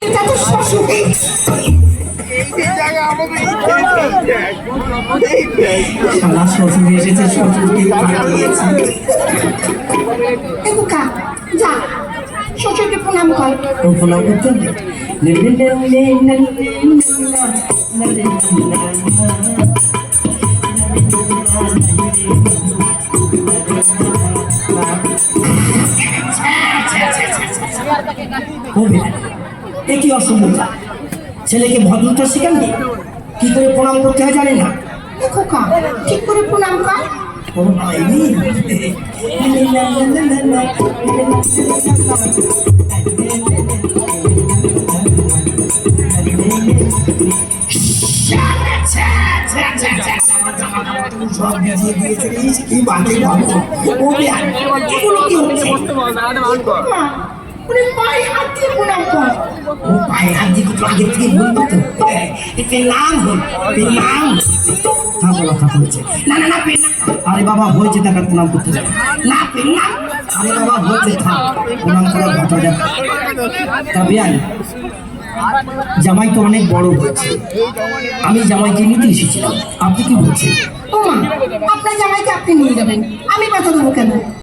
এটা তো শ্বশুর। শালা শ্বশুর এসেছে, শ্বশুরকে পাঠিয়েছে। এ খোকা যা শ্বশুরকে প্রণাম কর। ও প্রণাম করতে হবে। একই অসভ্যতা, ছেলেকে ভদ্রতা শেখাননি, কি করে প্রণাম করতে হয় জানে না। এ খোকা ঠিক করে প্রণাম কর। ও ভাই সব ভিজিয়ে দিয়েছে, কি বাজে গন্ধ। এগুলো কি হচ্ছে? মা ওরে পায়ে হাত দিয়ে প্রণাম কর। ও পায়ে হাত দিয়ে তো আগে থেকে বলবো তো, এতে নাম হল নাম থাকো কথা হয়েছে। না না না পেন না। আরে বাবা হয়েছে, টাকা প্রণাম করতে যাবে না পেন না। আরে বাবা হয়েছে, থাক প্রণাম করার কথা দেখ। তা বেয়াই জামাই তো অনেক বড় হয়েছে, আমি জামাইকে নিতে এসেছিলাম, আপনি কি বলছেন? ও মা আপনার জামাইকে আপনি নিয়ে যাবেন, আমি বাধা দেবো কেন?